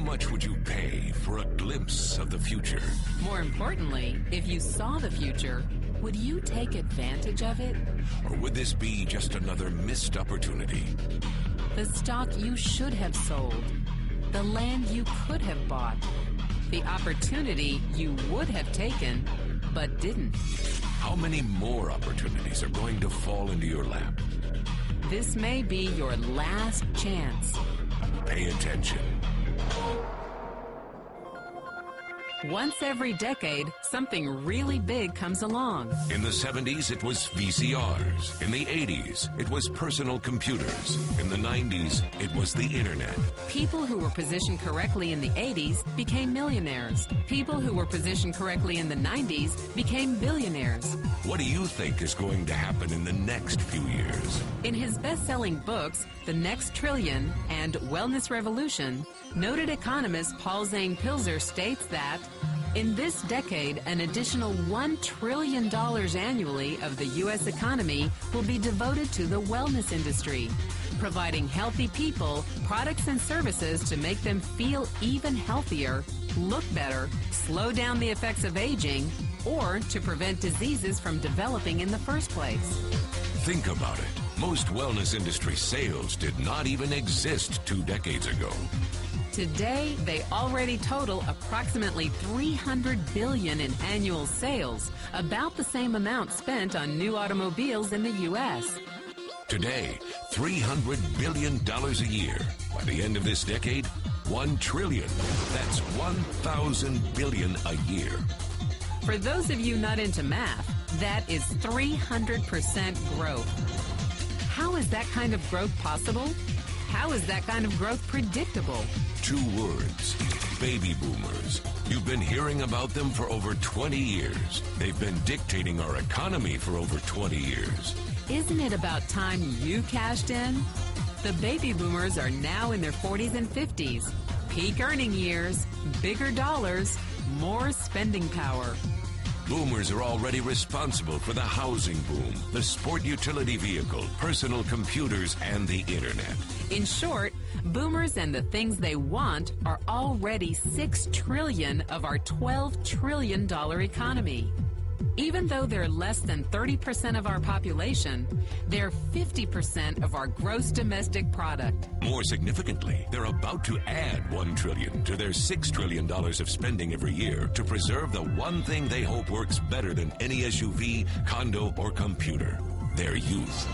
much would you pay for a glimpse of the future? More importantly, if you saw the future, would you take advantage of it? Or would this be just another missed opportunity? The stock you should have sold. The land you could have bought. The opportunity you would have taken, but didn't. How many more opportunities are going to fall into your lap? This may be your last chance. Pay attention. Once every decade, something really big comes along. In the 70s, it was VCRs. In the 80s, it was personal computers. In the 90s, it was the internet. People who were positioned correctly in the 80s became millionaires. People who were positioned correctly in the 90s became billionaires. What do you think is going to happen in the next few years? In his best-selling books, The Next Trillion and Wellness Revolution, noted economist Paul Zane Pilzer states that in this decade, an additional $1 trillion annually of the U.S. economy will be devoted to the wellness industry, providing healthy people products and services to make them feel even healthier, look better, slow down the effects of aging, or to prevent diseases from developing in the first place. Think about it. Most wellness industry sales did not even exist 2 decades ago. Today, they already total approximately $300 billion in annual sales, about the same amount spent on new automobiles in the U.S. Today, $300 billion a year. By the end of this decade, $1 trillion. That's 1,000 billion a year. For those of you not into math, that is 300% growth. How is that kind of growth possible? How is that kind of growth predictable? 2 words, baby boomers. You've been hearing about them for over 20 years. They've been dictating our economy for over 20 years. Isn't it about time you cashed in? The baby boomers are now in their 40s and 50s. Peak earning years, bigger dollars, more spending power. Boomers are already responsible for the housing boom, the sport utility vehicle, personal computers, and the internet. In short, boomers and the things they want are already $6 trillion of our $12 trillion economy. Even though they're less than 30% of our population, they're 50% of our gross domestic product. More significantly, they're about to add $1 trillion to their $6 trillion of spending every year to preserve the one thing they hope works better than any SUV, condo, or computer: their youth.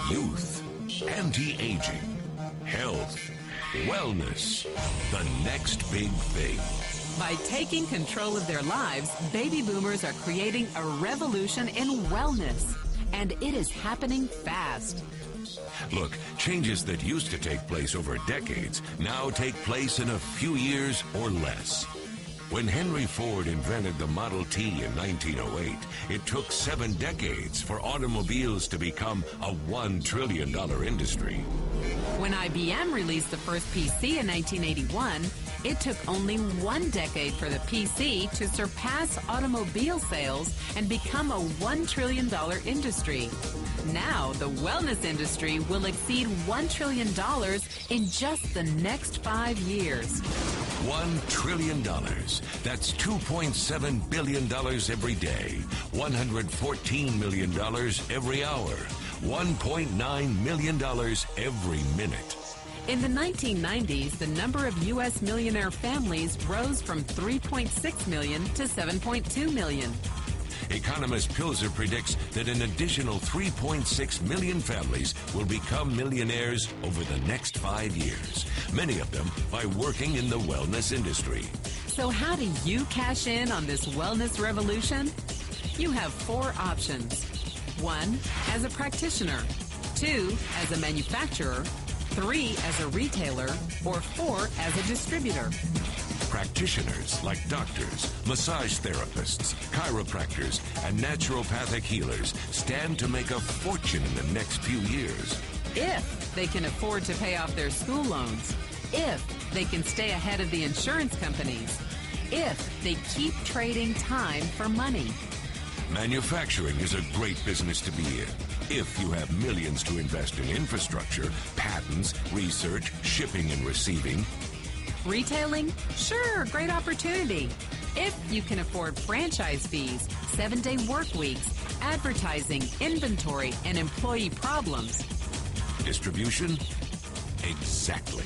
Youth, anti-aging, health, wellness, the next big thing. By taking control of their lives, baby boomers are creating a revolution in wellness. And it is happening fast. Look, changes that used to take place over decades now take place in a few years or less. When Henry Ford invented the Model T in 1908, it took 7 decades for automobiles to become a $1 trillion industry. When IBM released the first PC in 1981, it took only 1 decade for the PC to surpass automobile sales and become a $1 trillion industry. Now, the wellness industry will exceed $1 trillion in just the next 5 years. $1 trillion. That's $2.7 billion every day. $114 million every hour. $1.9 million every minute. In the 1990s, the number of U.S. millionaire families rose from 3.6 million to 7.2 million. Economist Pilzer predicts that an additional 3.6 million families will become millionaires over the next 5 years, many of them by working in the wellness industry. So how do you cash in on this wellness revolution? You have 4 options. 1, as a practitioner. 2, as a manufacturer. 3, as a retailer. Or 4, as a distributor. Practitioners like doctors, massage therapists, chiropractors, and naturopathic healers stand to make a fortune in the next few years. If they can afford to pay off their school loans. If they can stay ahead of the insurance companies. If they keep trading time for money. Manufacturing is a great business to be in if you have millions to invest in infrastructure, patents, research, shipping and receiving. Retailing? Sure, great opportunity. If you can afford franchise fees, 7-day work weeks, advertising, inventory, and employee problems. Distribution? Exactly.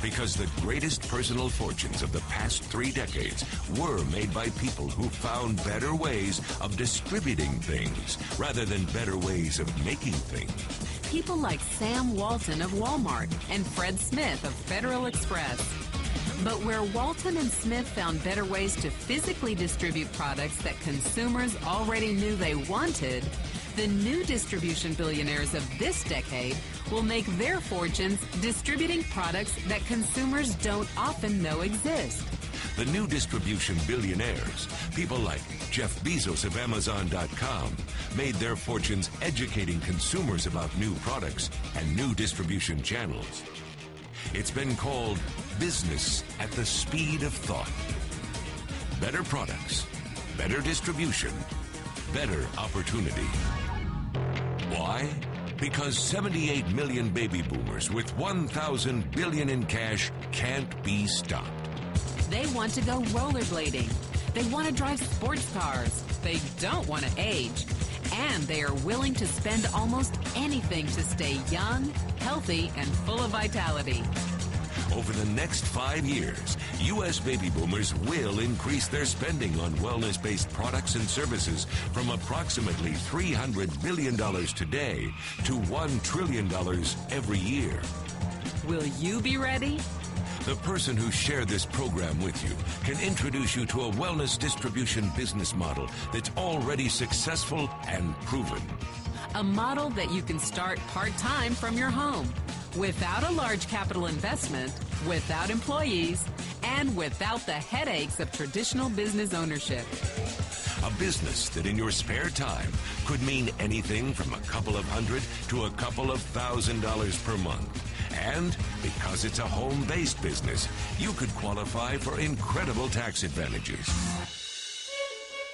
Because the greatest personal fortunes of the past 3 decades were made by people who found better ways of distributing things rather than better ways of making things. People like Sam Walton of Walmart and Fred Smith of Federal Express. But where Walton and Smith found better ways to physically distribute products that consumers already knew they wanted, the new distribution billionaires of this decade will make their fortunes distributing products that consumers don't often know exist. The new distribution billionaires, people like Jeff Bezos of Amazon.com, made their fortunes educating consumers about new products and new distribution channels. It's been called business at the speed of thought. Better products, better distribution, better opportunity. Why? Because 78 million baby boomers with 1,000 billion in cash can't be stopped. They want to go rollerblading. They want to drive sports cars. They don't want to age. And they are willing to spend almost anything to stay young, healthy, and full of vitality. Over the next 5 years, U.S. baby boomers will increase their spending on wellness-based products and services from approximately $300 billion today to $1 trillion every year. Will you be ready? The person who shared this program with you can introduce you to a wellness distribution business model that's already successful and proven. A model that you can start part-time from your home, without a large capital investment, without employees, and without the headaches of traditional business ownership. A business that in your spare time could mean anything from a couple of $100 to a couple of $1,000 per month. And because it's a home-based business, you could qualify for incredible tax advantages.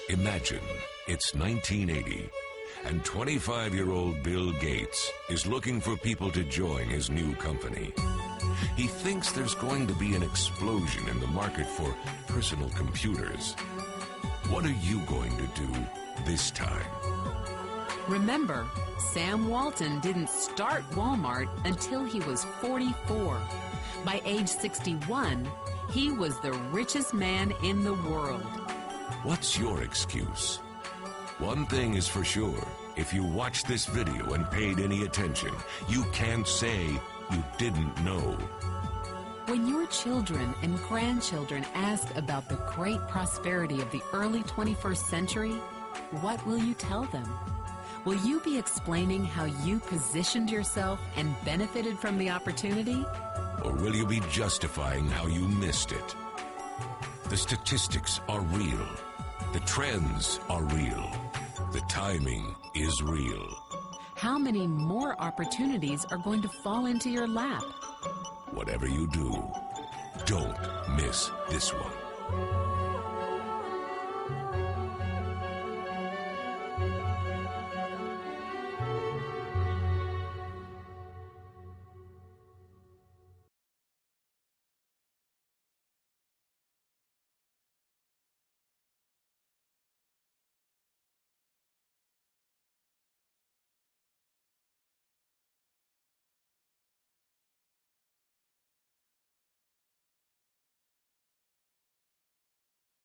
Imagine it's 1980. And 25-year-old Bill Gates is looking for people to join his new company. He thinks there's going to be an explosion in the market for personal computers. What are you going to do this time? Remember, Sam Walton didn't start Walmart until he was 44. By age 61, he was the richest man in the world. What's your excuse? One thing is for sure, if you watched this video and paid any attention, you can't say you didn't know. When your children and grandchildren ask about the great prosperity of the early 21st century, what will you tell them? Will you be explaining how you positioned yourself and benefited from the opportunity? Or will you be justifying how you missed it? The statistics are real. The trends are real. The timing is real. How many more opportunities are going to fall into your lap? Whatever you do, don't miss this one.